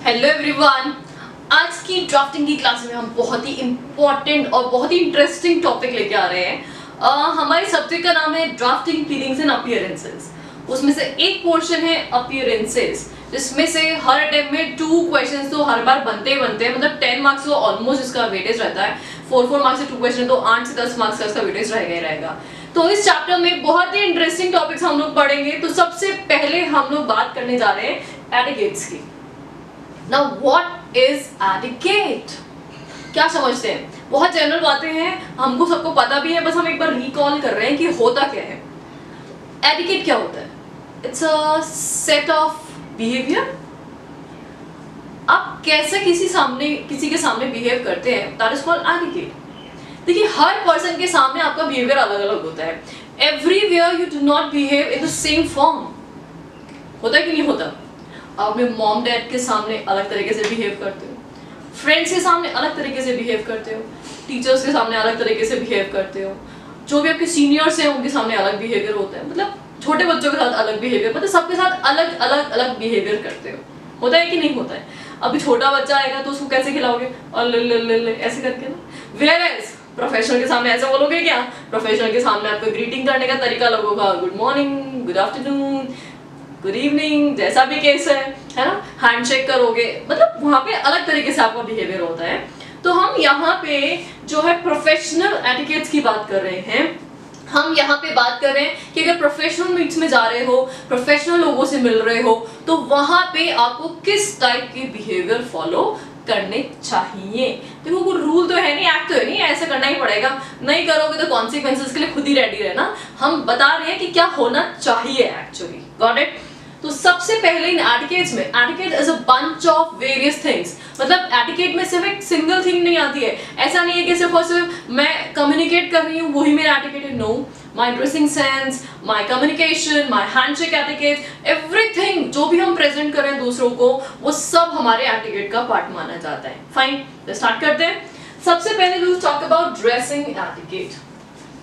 Hello everyone. आज की drafting की क्लास में हम बहुत ही इम्पोर्टेंट और बहुत ही इंटरेस्टिंग टॉपिक लेके आ रहे हैं। हमारे सब्जेक्ट का नाम है ड्राफ्टिंग फीलिंग्स एंड अपीयरेंसेस। उसमें से एक पोर्शन है अपीयरेंसेस, जिसमें से हर अटेम्प्ट में 2 क्वेश्चंस तो हर बार बनते ही बनते हैं। मतलब 10 मार्क्स तो ऑलमोस्ट इसका वेटेज रहता है। 4 मार्क्स से 2 क्वेश्चन तो 8 से 10 मार्क्स का इसका वेटेज रहेगा ही रहेगा। तो इस चैप्टर में बहुत ही इंटरेस्टिंग टॉपिक्स हम लोग पढ़ेंगे। तो सबसे पहले हम लोग बात करने जा रहे हैं एटिकेट्स की। Now what is etiquette? क्या समझते हैं? बहुत जनरल बातें हैं, हमको सबको पता भी है, बस हम एक बार रिकॉल कर रहे हैं कि होता क्या है। एटिकेट क्या होता है? It's a set of behaviour. आप कैसे किसी के सामने बिहेव करते हैं, दैट इज कॉल्ड एटिकेट। देखिए, हर पर्सन के सामने आपका बिहेवियर अलग अलग होता है। Everywhere you do not behave in the same form. होता है कि नहीं होता? आप अपने मॉम डैड के सामने अलग तरीके से बिहेव करते हो, फ्रेंड्स के सामने अलग तरीके से बिहेव करते हो, टीचर्स के सामने अलग तरीके से बिहेव करते हो, जो भी आपके सीनियर्स हैं उनके सामने अलग बिहेवियर होता है। मतलब छोटे बच्चों के साथ अलग बिहेवियर, मतलब सबके साथ अलग अलग अलग बिहेवियर करते हो। होता है कि नहीं होता है? अभी छोटा बच्चा आएगा तो उसको कैसे खिलाओगे? और ले ऐसे करके ना। वेयरएज प्रोफेशनल के सामने ऐसे बोलोगे क्या? प्रोफेशनल के सामने आपको ग्रीटिंग करने का तरीका अलग होगा। Good morning, good afternoon, good evening, जैसा भी केस है ना। हैंडशेक करोगे, मतलब वहां पे अलग तरीके से आपका बिहेवियर होता है। तो हम यहाँ पे जो है प्रोफेशनल एटिकेट्स की बात कर रहे हैं। हम यहाँ पे बात कर रहे हैं कि अगर प्रोफेशनल मीट्स में जा रहे हो, प्रोफेशनल लोगों से मिल रहे हो, तो वहां पे आपको किस टाइप के बिहेवियर फॉलो करने चाहिए। देखो, कोई रूल तो है नहीं, एक्ट तो है नहीं, ऐसे करना ही पड़ेगा। नहीं करोगे तो कॉन्सिक्वेंसेस के लिए खुद ही रेडी रहना। हम बता रहे हैं कि क्या होना चाहिए एक्चुअली। Got it? तो सबसे पहले इन एटिकेट्स में, etiquette is a bunch of various things. मतलब एटिकेट में सिर्फ एक सिंगल थिंग नहीं आती है। ऐसा नहीं है कि सिर्फ और सिर्फ मैं कम्युनिकेट कर रही हूँ वही मेरा एटिकेट है। No, my dressing sense, my communication, my handshake etiquette, everything जो भी हम प्रेजेंट करें दूसरों को, वो सब हमारे एटिकेट का पार्ट माना जाता है। फाइन, तो स्टार्ट करते हैं। सबसे पहले we will talk about dressing etiquette.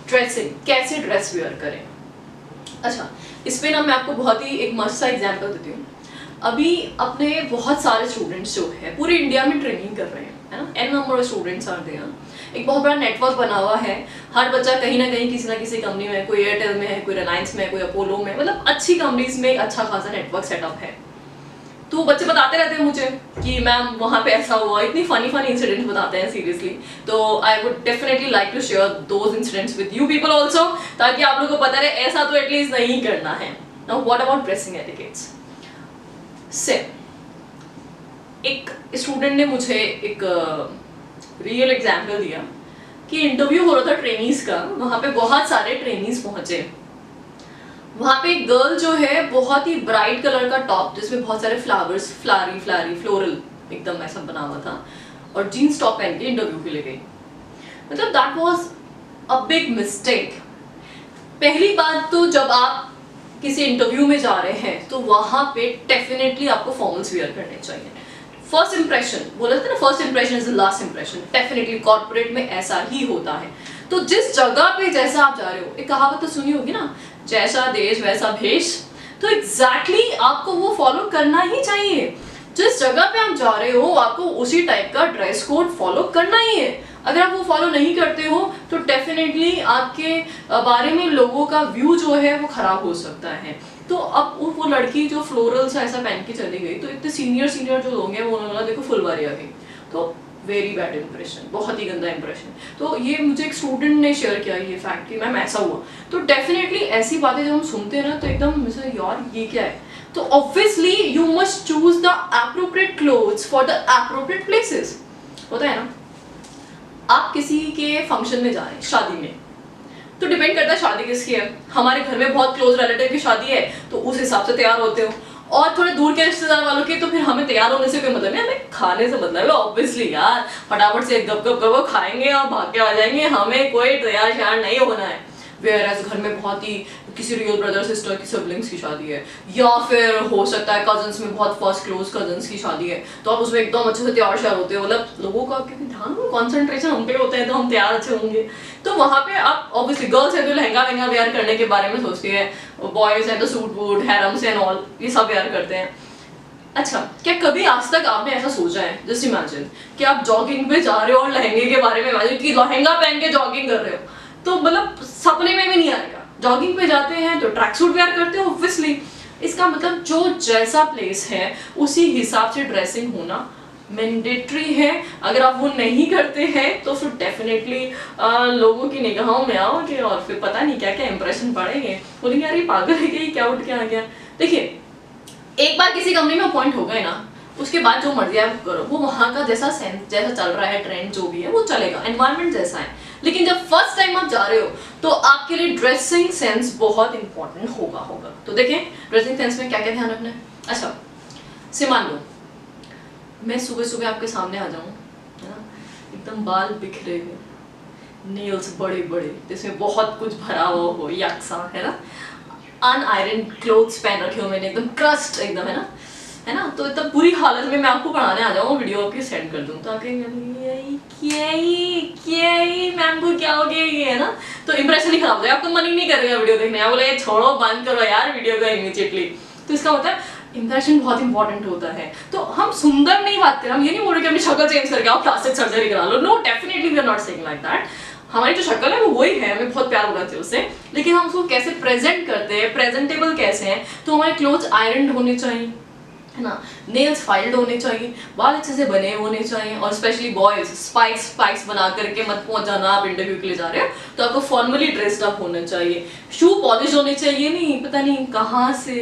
Dressing, कैसे ड्रेस वेयर करें। अच्छा, इस पे ना मैं आपको बहुत ही एक मस्त सा एग्जांपल देती हूँ। अभी अपने बहुत सारे स्टूडेंट्स जो है पूरे इंडिया में ट्रेनिंग कर रहे हैं, है ना। An number of students are there. एक बहुत बड़ा नेटवर्क बना हुआ है। हर बच्चा कहीं ना कहीं किसी ना किसी कंपनी में, कोई एयरटेल में है, कोई रिलायंस में है, कोई अपोलो में, मतलब अच्छी कंपनीज में एक अच्छा खासा नेटवर्क सेटअप है। तो बच्चे बताते रहते हैं मुझे कि मैम वहाँ पे ऐसा हुआ, इतनी फनी इंसिडेंट्स बताते हैं सीरियसली। तो I would definitely like to share those incidents with you people also, ताकि आप लोगों को पता रहे ऐसा तो एटलीस्ट नहीं करना है। Now what about dressing etiquettes? से एक स्टूडेंट ने मुझे एक रियल एग्जाम्पल दिया कि इंटरव्यू हो रहा था ट्रेनीज का। वहाँ पे बहुत सारे ट्रेनीज पहुंचे। वहाँ पे एक गर्ल जो है बहुत ही ब्राइट कलर का टॉप, जिसमें बहुत सारे फ्लावर्स, फ्लारी फ्लोरल एकदम ऐसा बना हुआ था, और जीन्स टॉप पहन के इंटरव्यू के लिए गई। मतलब that was a big mistake. पहली बात तो जब आप किसी इंटरव्यू में जा रहे हैं तो वहाँ पे डेफिनेटली आपको फॉर्मल्स वेयर करने चाहिए। फर्स्ट इंप्रेशन, बोला जाता है ना, first impression is the last impression. Definitely corporate में ऐसा ही होता है। तो जिस जगह पे जैसा आप जा रहे हो, एक कहावत तो सुनी होगी ना, जैसा देश वैसा भेष। तो एग्जैक्टली आपको वो फॉलो करना ही चाहिए। जिस जगह पे आप जा रहे हो आपको उसी टाइप का ड्रेस कोड फॉलो करना ही है। अगर आप वो फॉलो नहीं करते हो तो डेफिनेटली आपके बारे में लोगों का व्यू जो है वो खराब हो सकता है। तो अब वो लड़की जो फ्लोरल सा ऐसा पहन के चली गई, तो इतने सीनियर जो लोग हैं वो उन्होंने देखो फुलवारी आ गई। तो वेरी बैड इंप्रेशन, बहुत ही गंदा इंप्रेशन। तो ये मुझे एक स्टूडेंट ने शेयर किया ये फैक्ट कि मैम ऐसा हुआ। तो डेफिनेटली ऐसी बातें जब हम सुनते हैं ना तो एकदम यार ये क्या है। तो obviously you must choose the appropriate clothes for the appropriate places. होता है ना, आप किसी के फंक्शन में जा रहे हैं, शादी में, तो डिपेंड करता है शादी किसकी है। हमारे घर में बहुत क्लोज रिलेटिव की शादी है तो उस हिसाब से तैयार होते हो, और थोड़े दूर के रिश्तेदार वालों की तो फिर हमें तैयार होने से कोई मतलब नहीं, हमें खाने से मतलब है। ऑब्वियसली यार, फटाफट से गप गप खाएंगे और भाग के आ जाएंगे, हमें कोई तैयार श्यार नहीं होना है। वेयरएज घर में बहुत ही किसी रियल ब्रदर सिस्टर की सिबलिंग्स की शादी है, या फिर हो सकता है कजन्स में बहुत फर्स्ट क्लोज कजन्स की शादी है, तो आप उसमें एकदम अच्छे से तैयार श्यार होते हो। मतलब लोगों का क्योंकि ध्यान कॉन्सेंट्रेशन हम पे होता है तो हम तैयार अच्छे होंगे। तो वहाँ पे आप ऑब्वियसली गर्ल्स है तो लहंगा वहंगा वेयर करने के बारे में सोचती है, बॉयज है तो सूट वूट हैरम्स एंड ऑल ये सब वेयर करते हैं। अच्छा, क्या कभी आज तक आपने ऐसा सोचा है, जस्ट इमेजिन कि आप जॉगिंग पे जा रहे हो और लहंगे के बारे में इमेजिन कि लहंगा पहन के जॉगिंग कर रहे हो, तो मतलब सपने में भी नहीं आएगा। जॉगिंग पे जाते हैं तो ट्रैक सूट वेयर करते हो ऑब्वियसली। इसका मतलब जो जैसा प्लेस है उसी हिसाब से ड्रेसिंग होना मैंडेटरी है। अगर आप वो नहीं करते हैं तो फिर डेफिनेटली लोगों की निगाहों में आओगे और फिर पता नहीं क्या क्या इंप्रेशन पड़ेंगे, बोलेंगे यार ये पागल है क्या, क्या उठ के आ गया। देखिए, एक बार किसी कंपनी में अपॉइंट हो गए ना, उसके बाद जो मर्जी आप करो, वो वहां का जैसा सेंस, जैसा चल रहा है ट्रेंड जो भी है वो चलेगा, एनवायरनमेंट जैसा है। लेकिन जब फर्स्ट टाइम आप जा रहे हो तो आपके लिए ड्रेसिंग सेंस बहुत इंपॉर्टेंट होगा। तो देखें ड्रेसिंग सेंस में क्या क्या ध्यान रखना है। अच्छा, से मान लो मैं सुबह सुबह आपके सामने आ जाऊं, है ना, एकदम बाल बिखरे हुए, नेल्स बड़े बड़े, जिसमें बहुत कुछ भरा हुआ हो, यकसा, है ना, अनआयरन क्लोथ्स पहन रखे हो मैंने, एकदम क्रस्ट एकदम, है ना, तो इतना बुरी हालत में मैं आपको पढ़ाने आ जाऊँ, वीडियो आपकी सेंड कर दूँ, तो आप क्या मैम को क्या हो गया ये, है ना, तो इंप्रेशन ही खराब हो जाएगा, आपको मन ही नहीं करेगा वीडियो देखने, आप बोले छोड़ो बंद करो यार वीडियो को इमीडिएटली। तो इसका मतलब इंप्रेशन बहुत इंपॉर्टेंट होता है। तो हम सुंदर नहीं बात करें, हम ये नहीं बोल रहे कि अपनी शक्ल चेंज करके आओ प्लास्टिक सर्जरी करा लो, no definitely we are not saying like that. हमारी जो शक्ल है वो वही है, हमें बहुत प्यार होना चाहिए उससे, लेकिन हम उसको कैसे प्रेजेंट करते हैं, प्रेजेंटेबल कैसे हैं। तो हमारे क्लोथ्स आयरन होने चाहिए, है ना, नेल्स फाइल्ड होने चाहिए, बाल अच्छे से बने होने चाहिए, और स्पेशली बॉयज स्पाइक्स बना करके मत पहुंच जाना, आप इंटरव्यू के लिए जा रहे हो तो आपको फॉर्मली ड्रेस्ड अप होना चाहिए। शू पॉलिश होने चाहिए, नहीं पता नहीं कहाँ से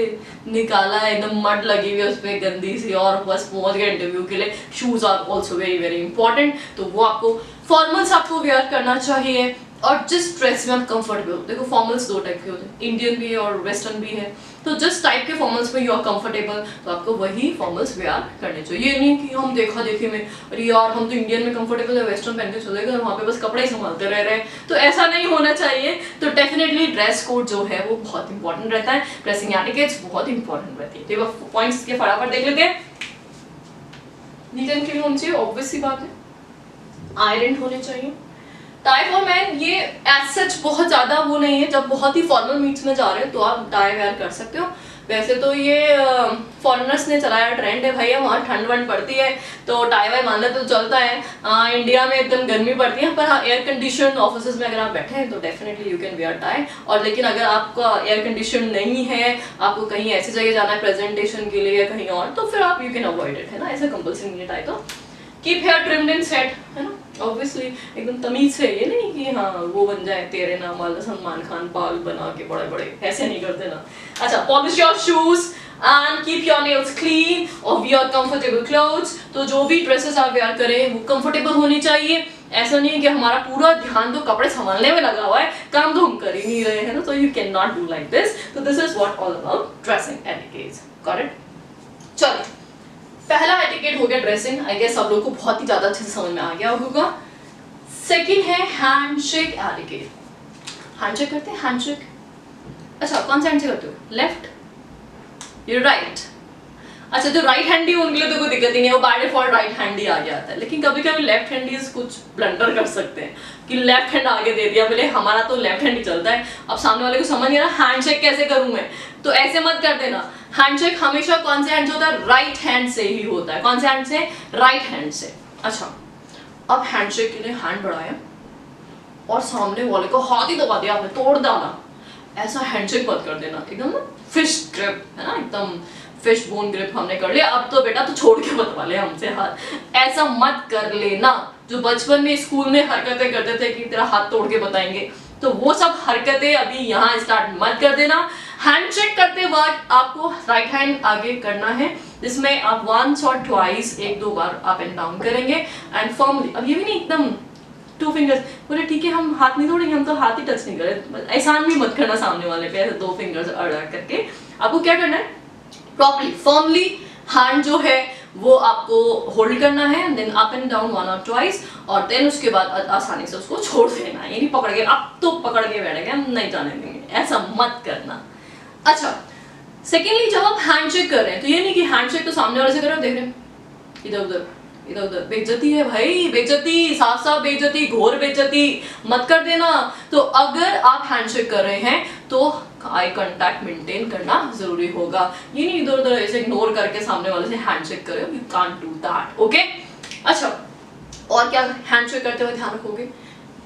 निकाला है, एकदम मड लगी हुई है उस पर गंदी सी, और बस पहुंच गए इंटरव्यू के लिए। Shoes are also very very important, तो वो आपको फॉर्मल्स आपको वेयर करना चाहिए। और जिस ड्रेस में आप कंफर्टेबल हो, देखो फॉर्मल्स दो टाइप के होते हैं, इंडियन भी है और वेस्टर्न भी है, तो जिस टाइप के फॉर्मल्स में यू आर कंफर्टेबल तो आपको वही फॉर्मल्स वेयर करने चाहिए। ये नहीं कि हम देखा देखी में अरे यार हम तो इंडियन में कंफर्टेबल है, वेस्टर्न पहन के चले गए, वहाँ पे बस कपड़े ही संभालते रह रहे हैं, तो ऐसा नहीं होना चाहिए। तो डेफिनेटली ड्रेस कोड जो है वो बहुत इंपॉर्टेंट रहता है, ड्रेसिंग एटिकेट्स बहुत इंपॉर्टेंट रहती है। तो पॉइंट्स के फटाफट देख लेते हैं। नीट एंड क्लीन होनी चाहिए, ऑब्वियस सी बात है, आयरन होने चाहिए। टाई फॉर मैन ये एज सच बहुत ज्यादा वो नहीं है, जब बहुत ही फॉर्मल मीट्स में जा रहे हो तो आप टाई वेयर कर सकते हो। वैसे तो ये फॉरेनर्स ने चलाया ट्रेंड है भैया, वहाँ ठंड वंड पड़ती है तो टाई वाई मान लेते तो चलता है। इंडिया में एकदम गर्मी पड़ती है, पर हाँ एयर कंडीशन ऑफिस में अगर आप बैठे हैं तो definitely you can wear tie. और लेकिन अगर आपका एयर कंडीशन नहीं है, आपको कहीं ऐसी जगह जाना है प्रेजेंटेशन के लिए या कहीं और, तो फिर आप यू कैन अवॉइड इट, है ना, ऐसा कंपल्सरी नहीं है टाई। तो keep hair trimmed in set, है ना, ऑब्वियसली एकदम तमीज से, ये नहीं कि हाँ वो बन जाए तेरे नाम वाला सलमान खान, बाल बना के बड़े बड़े, ऐसे नहीं करते ना। अच्छा, polish your shoes and keep your nails clean और वियर कंफर्टेबल क्लोथ्स। तो जो भी ड्रेसेस आप वेयर करें वो कंफर्टेबल होनी चाहिए। ऐसा नहीं है कि हमारा पूरा ध्यान तो कपड़े संभालने में लगा हुआ है, काम तो हम कर ही नहीं रहे हैं ना, तो you can not do like this. तो this is what all about dressing etiquettes, got it. चलो, पहला एटिकेट हो गया ड्रेसिंग, आई गेस सब लोग को बहुत ही ज्यादा अच्छे से समझ में आ गया होगा। सेकंड है हैंडशेक एटिकेट। हैंडशेक करते हैं, हैंडशेक। अच्छा, कौन सा हैंडशेक करते हो, लेफ्ट या राइट? अच्छा, जो राइट हैंडी उनके लिए तो कोई दिक्कत ही नहीं है, वो बाय डिफॉल्ट राइट हैंडी आ जाता है। लेकिन कभी कभी लेफ्ट हैंडीज कुछ ब्लंडर कर सकते हैं कि लेफ्ट हैंड आगे दे दिया, बोले हमारा तो लेफ्ट हैंड ही चलता है, अब सामने वाले को समझ नहीं आ रहा हैंडशेक कैसे करूं मैं, तो ऐसे मत कर देना। हैंडशेक हमेशा कौन से हैंड से होता है, राइट हैंड से ही होता है। कौन से हैंड से, राइट हैंड से। अच्छा, अब हैंडशेक के लिए हैंड बढ़ाया और सामने वाले को हाथ ही दबा दिया आपने, तोड़ डाला, ऐसा हैंडशेक मत कर देना, एकदम ना फिश ग्रिप, है ना, एकदम फिश बोन ग्रिप हमने कर लिया, अब तो बेटा तो छोड़ के मत वाले हमसे हाथ, ऐसा मत कर लेना। जो बचपन में स्कूल में हरकतें करते थे कि तेरा हाथ तोड़ के बताएंगे, तो वो सब हरकतें अभी यहाँ स्टार्ट मत कर देना। हैंडशेक करते वक्त आपको राइट हैंड आगे करना है, जिसमें आप वंस और ट्वाइस, एक दो बार अप एंड डाउन करेंगे एंड फर्मली। अब ये भी नहीं एकदम टू फिंगर्स, बोले ठीक है हम हाथ नहीं तोड़ेंगे, हम तो हाथ ही टच नहीं करें, एहसान भी मत करना सामने वाले पे, ऐसे दो फिंगर्स अड़ा करके। आपको क्या करना है, प्रॉपर्ली फर्मली हैंड जो है वो आपको होल्ड करना है, then up and down one और ट्वाइस, और देन उसके बाद आसानी से उसको छोड़ देना। ये नहीं पकड़ के अब तो पकड़ के बैठ गए, हम नहीं जाने देंगे, ऐसा मत करना। अच्छा, सेकेंडली जब आप हैंडशेक कर रहे हैं तो ये नहीं कि हैंडशेक तो सामने वाले से कर रहे हो, देख रहे हैं इधर उधर इधर उधर, बेइज्जती है भाई, बेइज्जती, साफ साफ बेइज्जती, घोर बेइज्जती, मत कर देना। तो अगर आप हैंडशेक कर रहे हैं तो आई कांटेक्ट मेंटेन करना जरूरी होगा। ये नहीं इधर उधर ऐसे इग्नोर करके सामने वाले से हैंडशेक करो, you can't do that, okay. अच्छा, और क्या हैंडशेक करते हुए ध्यान रखोगे?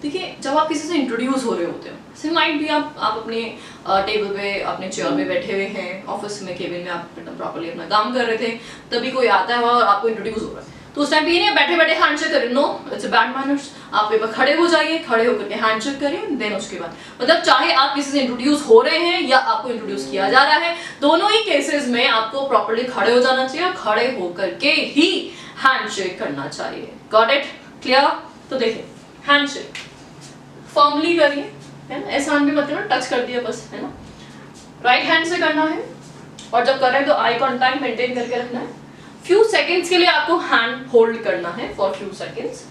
देखिए, जब आप किसी से इंट्रोड्यूस हो रहे होते हो, से माइंड भी आप अपने टेबल पे अपने चेयर पे बैठे हुए हैं, ऑफिस में केबिन में आप प्रॉपर्ली अपना काम कर रहे थे, तभी कोई आता है और आपको इंट्रोड्यूस हो रहा है, तो उस टाइम पे ये नहीं बैठे बैठे हैंडशेक करें, no, it's a bad manners. आप एक बार खड़े हो जाइए, खड़े होकर के हैंडशेक करिए, देन उसके बाद मतलब चाहे आप किसी से इंट्रोड्यूस हो रहे हैं या आपको इंट्रोड्यूस किया जा रहा है, दोनों ही केसेस में आपको प्रॉपर्ली खड़े हो जाना चाहिए और खड़े होकर के ही हैंडशेक करना चाहिए। Got it? क्लियर? तो देखिए, हैंडशेक फर्मली करिए, है ना, ऐसा भी मत करना टच कर दिया बस, है ना, राइट हैंड से करना है, और जब कर रहे हैं तो आई कांटेक्ट मेंटेन करके रखना है। फ्यू सेकंड्स के लिए आपको हैंड होल्ड करना है, फॉर फ्यू सेकंड्स।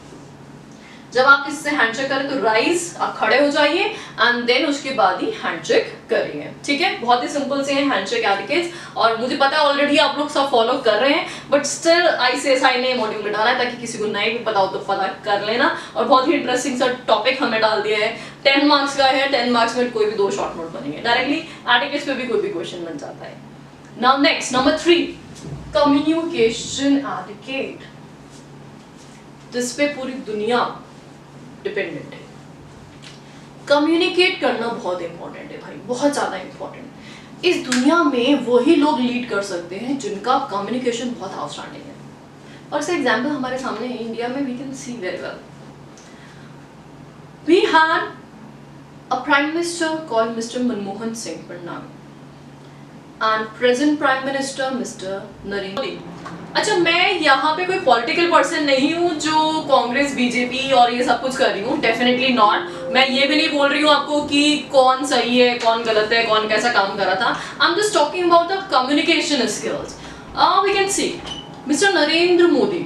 जब आप इससे हैंडशेक करें तो राइज, आप खड़े हो जाइए एंड देन उसके बाद ही हैंडशेक करिए, ठीक है। बहुत ही सिंपल से हैं हैंडशेक एटिकेट्स, और मुझे पता है ऑलरेडी आप लोग सब फॉलो कर रहे हैं, बट स्टिल ICSI ने मॉड्यूल में डाला है ताकि किसी को नहीं भी पता हो तो पता कर लेना। और बहुत ही इंटरेस्टिंग सा टॉपिक हमें डाल दिया है, 10 मार्क्स का है, 10 मार्क्स में कोई भी 2 शॉर्ट नोट बनेंगे, डायरेक्टली एटिकेट्स पे भी कोई भी क्वेश्चन बन जाता है। Now next, number 3, communication etiquette, जिस पे पूरी दुनिया डिपेंडेंट है। कम्युनिकेट करना बहुत इंपॉर्टेंट है भाई, बहुत ज्यादा इंपॉर्टेंट। इस दुनिया में वही लोग लीड कर सकते हैं जिनका कम्युनिकेशन बहुत आउटस्टैंडिंग है। और इसका एग्जांपल हमारे सामने है, इंडिया में we can see very well. We had a prime minister called mister Manmohan Singh पन्नाग and present prime minister mister Narendra Modi. अच्छा, मैं यहाँ पे कोई पॉलिटिकल पर्सन नहीं हूँ जो कांग्रेस बीजेपी और ये सब कुछ कर रही हूँ, डेफिनेटली नॉट। मैं ये भी नहीं बोल रही हूँ आपको कि कौन सही है कौन गलत है, कौन कैसा काम कर रहा था। I am just talking about the communication skills. We can see mister Narendra Modi,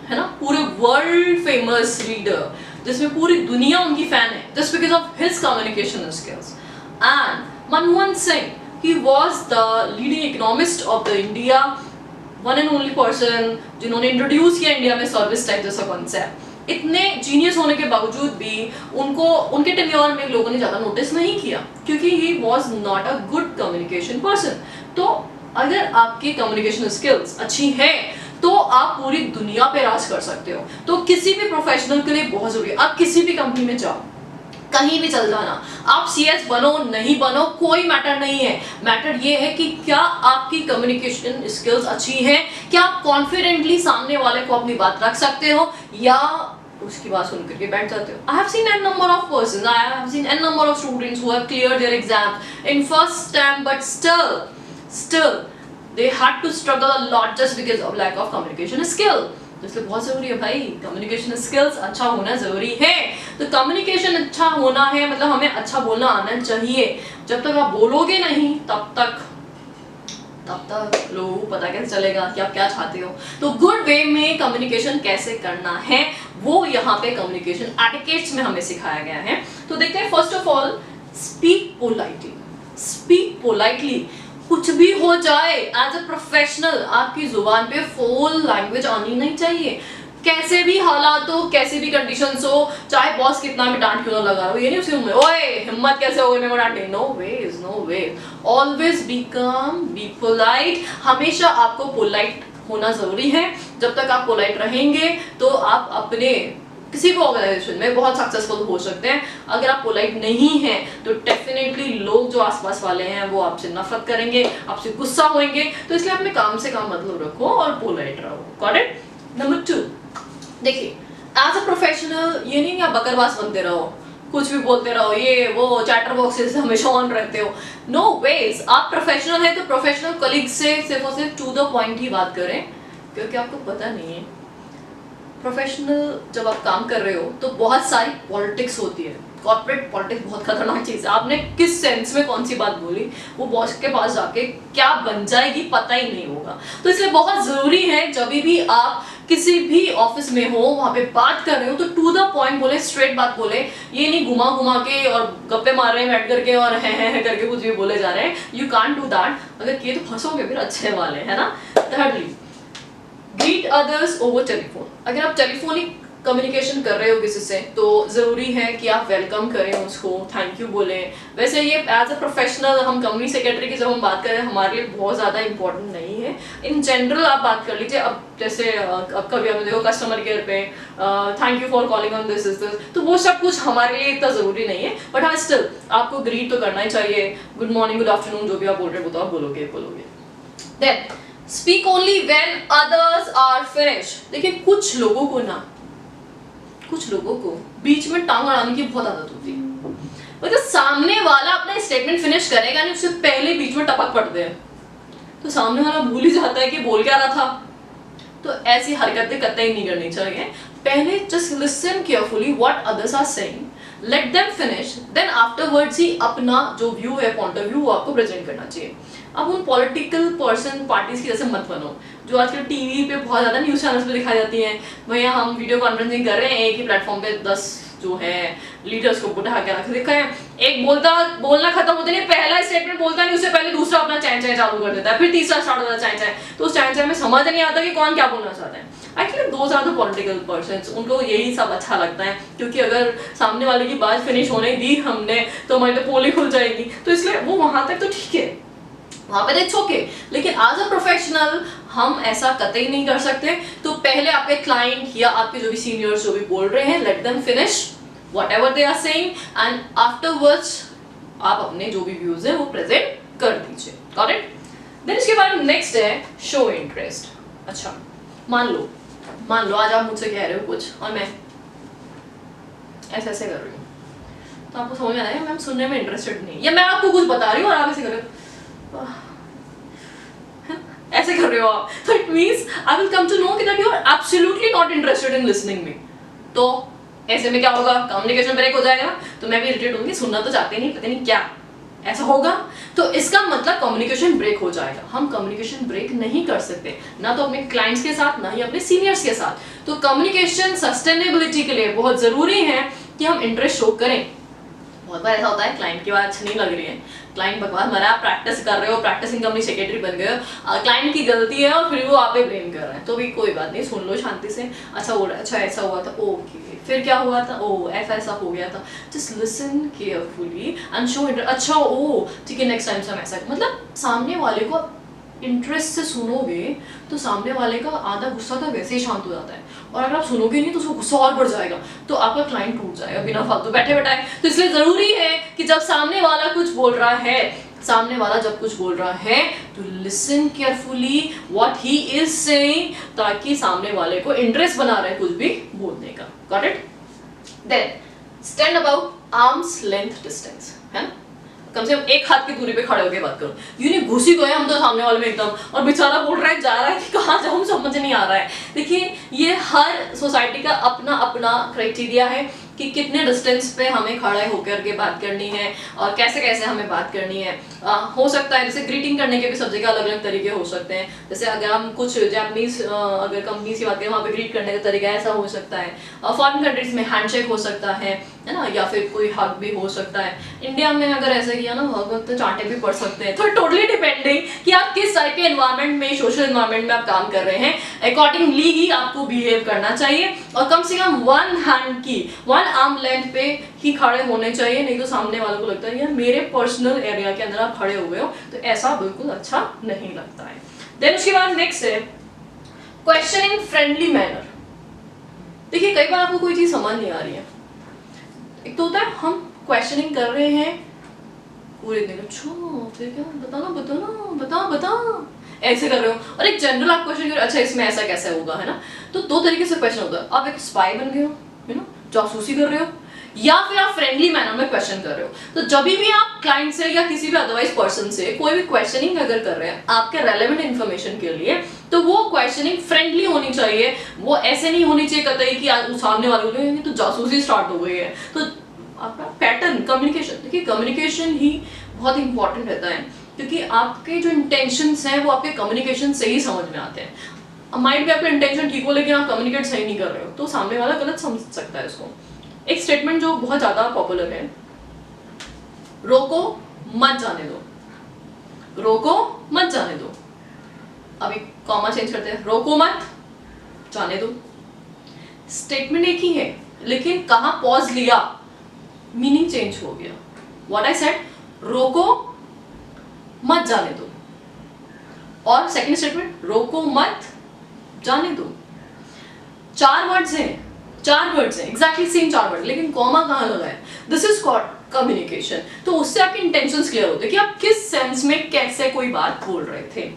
है ना, पूरे वर्ल्ड फेमस लीडर जिसमें पूरी दुनिया उनकी फैन है just because of his communication skills. And Manmohan Singh, he was the leading economist of the India, one and only person जिन्होंने introduce किया इंडिया में सर्विस टाइप जैसा कॉन्सेप्ट। इतने जीनियस होने के बावजूद भी उनको उनके टेन्योर में लोगों ने ज्यादा नोटिस नहीं किया क्योंकि he was not a good communication person। तो अगर आपकी कम्युनिकेशन स्किल्स अच्छी है तो आप पूरी दुनिया पे राज कर सकते हो। तो किसी भी प्रोफेशनल के लिए बहुत जरूरी है। आप किसी भी कंपनी में जाओ, कहीं भी चल जाना, आप CS बनो नहीं बनो कोई मैटर नहीं है। मैटर ये है कि क्या आपकी कम्युनिकेशन स्किल्स अच्छी है, क्या आप कॉन्फिडेंटली सामने वाले को अपनी बात रख सकते हो या उसकी बात सुन करके बैठ जाते हो। I have seen n number of persons, I have seen n number of students who have cleared their exams in first time, but still they had to struggle a lot just because of lack of communication skill। तो इसलिए बहुत जरूरी है भाई, communication skills अच्छा होना जरूरी है। तो कम्युनिकेशन अच्छा होना है मतलब हमें अच्छा बोलना आना चाहिए। जब तक आप बोलोगे नहीं तब तक लोगों को पता कैसे चलेगा कि आप क्या चाहते हो। तो गुड वे में कम्युनिकेशन कैसे करना है वो यहाँ पे कम्युनिकेशन एटिकेट्स में हमें सिखाया गया है। तो देखते हैं, first of all speak politely. Speak politely, कुछ भी हो जाए एज अ प्रोफेशनल आपकी जुबान पे फुल लैंग्वेज आनी नहीं चाहिए। कैसे भी हालात हो, कैसे भी कंडीशंस हो, चाहे बॉस कितना भी डांट क्यों ना लगा रहा हो, ये नहीं उसके मुंह में ओए हिम्मत कैसे हो गई मेरे को डांटने, no ways no way. Always be calm, be polite. हमेशा आपको पोलाइट होना जरूरी है। जब तक आप पोलाइट रहेंगे तो आप अपने किसी भी ऑर्गेनाइजेशन में बहुत सक्सेसफुल हो सकते हैं। अगर आप पोलाइट नहीं हैं तो डेफिनेटली लोग जो आसपास वाले हैं वो आपसे नफरत करेंगे, आपसे गुस्सा होंगे। तो इसलिए अपने काम से काम मतलब रखो और पोलाइट रहो। Got it? नंबर 2, देखिए, एज अ प्रोफेशनल ये नहीं कि आप बकरवास बनते रहो, कुछ भी बोलते रहो, ये वो चैटर बॉक्सेस हमेशा ऑन रहते हो। No veg. आप प्रोफेशनल है तो प्रोफेशनल कलीग से सिर्फ और सिर्फ टू द पॉइंट ही बात करें, क्योंकि आपको पता नहीं है प्रोफेशनल जब आप काम कर रहे हो तो बहुत सारी पॉलिटिक्स होती है। कॉर्पोरेट पॉलिटिक्स बहुत खतरनाक चीज़ है। आपने किस सेंस में कौन सी बात बोली वो बॉस के पास जाके क्या बन जाएगी पता ही नहीं होगा। तो इसलिए बहुत ज़रूरी है जब भी आप किसी भी ऑफिस में हो वहाँ पे बात कर रहे हो तो टू द पॉइंट बोले, स्ट्रेट बात बोले। ये नहीं घुमा घुमा के और गप्पे मार रहे हैं बैठ करके और है करके कुछ भी बोले जा रहे हैं। You can't do that. अगर किए तो फंसोगे फिर अच्छे वाले, है ना। Thirdly, greet others over telephone. अगर आप टेलीफोनिक कम्युनिकेशन कर रहे हो किसी से तो ज़रूरी है कि आप वेलकम करें उसको, थैंक यू बोलें। वैसे ये एज अ प्रोफेशनल हम कंपनी सेक्रेटरी की जब हम बात करें हमारे लिए बहुत ज़्यादा इंपॉर्टेंट नहीं है। इन जनरल आप बात कर लीजिए। अब जैसे अब कभी आप देखो कस्टमर केयर पे thank you for calling on this is this, तो वो सब कुछ हमारे लिए इतना ज़रूरी नहीं है। बट हाँ स्टिल आपको ग्रीट तो करना ही चाहिए। गुड मॉर्निंग, गुड आफ्टरनून, जो भी आप बोल रहे हो वो तो आप बोलोगे। Then speak only when others are finish. देखिए कुछ लोगों को बीच में टांग अड़ाने की बहुत आदत होती है। मतलब सामने वाला अपना स्टेटमेंट फिनिश करेगा नहीं, उससे पहले बीच में टपक पड़ते हैं, तो सामने वाला भूल ही जाता है कि बोल क्या रहा था। तो ऐसी हरकतें कतई नहीं करनी चाहिए। पहले just listen carefully what others are saying, let them finish, then afterwards ही अपना जो व्यू है, पॉइंट ऑफ व्यू, वो आपको प्रेजेंट करना चाहिए। अब उन पॉलिटिकल पर्सन पार्टीज की जैसे मत बनो जो आजकल टीवी पे बहुत ज्यादा न्यूज चैनल्स पे दिखाई जाती हैं। भैया हम वीडियो कॉन्फ्रेंसिंग कर रहे हैं, एक ही प्लेटफॉर्म पे 10 जो है लीडर्स को बुढ़ा के रख दिखा है, एक बोलना खत्म होता नहीं, पहला स्टेटमेंट बोलता नहीं, उससे पहले दूसरा अपना चाय चालू कर देता है, फिर तीसरा स्टार्ट होता है चाय। तो उस चाय में समझ नहीं आता कि कौन क्या बोलना चाहता है। एक्चुअली दो आर द पॉलिटिकल पर्सन्स, उनको यही सब अच्छा लगता है, क्योंकि अगर सामने वाले की बात फिनिश होने दी हमने तो हमारी तो पोल ही खुल जाएगी। तो इसलिए वो वहां तक तो ठीक है, वहां पे इट्स ओके। लेकिन एज अ प्रोफेशनल हम ऐसा कतई नहीं कर सकते। तो पहले आपके क्लाइंट या आपके जो भी सीनियर्स जो भी बोल रहे हैं, let them finish whatever they are saying and afterwards आप अपने जो भी व्यूज है वो प्रेजेंट कर दीजिए। Got it? देन इसके बाद नेक्स्ट है शो इंटरेस्ट। अच्छा मान लो आज आप मुझसे कह रहे हो कुछ और मैं ऐसे कर रही हूँ, तो आपको समझ में आ रहा है मैम सुनने में इंटरेस्टेड नहीं, या मैं आपको कुछ बता रही हूँ और आप ऐसे कर रहे हो, ऐसे कर रहे हो आप, तो it means I will come to know कि that you are absolutely not interested in listening me. तो ऐसे में क्या होगा, कम्युनिकेशन ब्रेक हो जाएगा, तो मैं भी इरिटेट होंगी, सुनना तो चाहते नहीं, पता नहीं क्या ऐसा होगा। तो इसका मतलब कम्युनिकेशन ब्रेक हो जाएगा। हम कम्युनिकेशन ब्रेक नहीं कर सकते, ना तो अपने क्लाइंट्स के साथ ना ही अपने सीनियर्स के साथ। तो कम्युनिकेशन सस्टेनेबिलिटी के लिए बहुत जरूरी है कि हम इंटरेस्ट शो करें। बहुत बार ऐसा होता है क्लाइंट की बात अच्छी नहीं लग रही है, क्लाइंट बकवास मरा, आप प्रैक्टिस कर रहे हो, प्रैक्टिसिंग कंपनी सेक्रेटरी बन गए हो, क्लाइंट की गलती है और फिर वो आप पे ब्लेम कर रहे हैं, तो भी कोई बात नहीं, सुन लो शांति से। अच्छा बोल रहा है, अच्छा ऐसा हुआ था, ओके फिर क्या हुआ था, ओ ऐसा हो गया था, just listen carefully and show interest. अच्छा ओ ठीक है, नेक्स्ट टाइम से हम ऐसा, मतलब सामने वाले को इंटरेस्ट से सुनोगे तो सामने वाले का आधा गुस्सा तो वैसे ही शांत हो जाता है, और अगर आप सुनोगे नहीं तो उसको गुस्सा और बढ़ जाएगा, तो आपका क्लाइंट टूट जाएगा बिना फालतू बैठे बैठाए। तो इसलिए जरूरी है कि जब सामने वाला कुछ बोल रहा है तो listen carefully what he is saying, ताकि सामने वाले को इंटरेस्ट बना रहे कुछ भी बोलने का। Got it? Then stand about arms length distance, है ना, कम से कम एक हाथ की दूरी पे खड़े होकर बात करो। यूं नहीं घुसी गए हम तो सामने वाले में एकदम, और बेचारा बोल रहा है जा रहा है कि कहाँ जाऊँ समझ नहीं आ रहा है। देखिए ये हर सोसाइटी का अपना अपना क्राइटेरिया है कि कितने डिस्टेंस पे हमें खड़े होकर के बात करनी है और कैसे कैसे हमें बात करनी है। हो सकता है जैसे ग्रीटिंग करने के भी सब जगह अलग अलग तरीके हो सकते हैं। जैसे अगर हम कुछ जापानीज अगर कंपनी की बात करें, वहाँ पे ग्रीट करने का तरीका ऐसा हो सकता है। फॉरेन कंट्रीज में हैंडशेक हो सकता है ना, या फिर कोई हग भी हो सकता है। इंडिया में अगर ऐसा किया ना हग तो चांटे भी पड़ सकते हैं। तो टोटली डिपेंडिंग कि आप किस टाइप के एनवायरनमेंट में, सोशल एनवायरनमेंट में आप काम कर रहे हैं, अकॉर्डिंगली ही आपको बिहेव करना चाहिए। और कम से कम वन आर्म लेंथ पे ही खड़े होने चाहिए, नहीं तो सामने वालों को लगता है यार मेरे पर्सनल एरिया के अंदर आप खड़े हुए हो, तो ऐसा बिल्कुल अच्छा नहीं लगता है। देन उसके बाद नेक्स्ट है क्वेश्चन इन फ्रेंडली मैनर। देखिए कई बार आपको कोई चीज समझ नहीं आ रही है, एक तो होता है हम क्वेश्चनिंग कर रहे हैं पूरे दिन, अच्छा फिर क्या बता ऐसे कर रहे हो, और एक जनरल आप क्वेश्चन कर रहे हो, अच्छा इसमें ऐसा कैसे होगा, है ना। तो दो तरीके से क्वेश्चन होता है, आप एक स्पाई बन गए हो, है ना, जासूसी कर रहे हो, या फिर आप फ्रेंडली मैनर में क्वेश्चन कर रहे हो। तो जब भी आप क्लाइंट से या किसी भी अदरवाइज पर्सन से कोई भी क्वेश्चनिंग अगर कर रहे हैं आपके रेलेवेंट इन्फॉर्मेशन के लिए, तो वो क्वेश्चनिंग फ्रेंडली होनी चाहिए। वो ऐसे नहीं होनी चाहिए कतई कि सामने वाले बोले तो जासूसी स्टार्ट हो गई है। तो आपका पैटर्न कम्युनिकेशन, देखिए कम्युनिकेशन ही बहुत इंपॉर्टेंट रहता है, क्योंकि आपके जो इंटेंशंस हैं वो आपके कम्युनिकेशन से ही समझ में आते हैं। माइंड में आपका इंटेंशन ठीक हो लेकिन आप कम्युनिकेट सही नहीं कर रहे हो, तो सामने वाला गलत समझ सकता है इसको। एक स्टेटमेंट जो बहुत ज्यादा पॉपुलर है, रोको मत जाने दो, रोको मत जाने दो। अभी कॉमा चेंज करते हैं, रोको मत जाने दो। स्टेटमेंट एक ही है, लेकिन कहाँ पॉज लिया, मीनिंग चेंज हो गया. व्हाट आई सेड, रोको मत जाने दो. और सेकंड स्टेटमेंट, रोको मत जाने दो. 4 वर्ड्स हैं, एग्जैक्टली सेम 4 वर्ड, लेकिन कॉमा कहाँ लगा है. This is called communication. तो उससे आपके इंटेंशंस क्लियर होते हैं कि आप किस सेंस में कैसे कोई बात बोल रहे थे.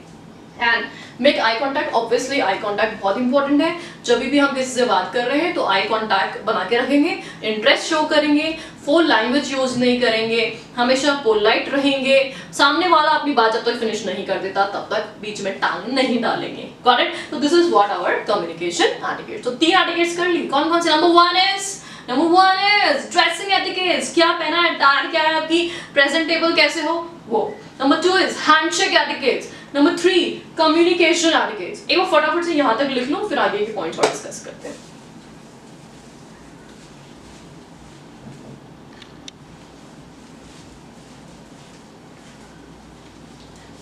And make eye contact. Obviously eye contact बहुत इंपॉर्टेंट है. जब भी हम किसी से बात कर रहे हैं तो आई कॉन्टैक्ट बना के रखेंगे, इंटरेस्ट शो करेंगे, फुल लैंग्वेज यूज नहीं करेंगे, हमेशा पोलाइट रहेंगे. सामने वाला अपनी बात जब तक फिनिश नहीं कर देता तब तक बीच में टांग नहीं डालेंगे. Got it. तो this is what our communication etiquettes. तो 3 एटिकेट्स कर ली. कौन कौन से? Number one is dressing etiquettes. क्या पहना है, टायर क्या है आपकी, प्रेजेंटेबल कैसे हो वो. Number 2 is handshake etiquettes. Number 3 communication etiquettes. एक बार फटाफट से यहां तक लिख लो, फिर आगे के पॉइंट्स और डिस्कस करते हैं.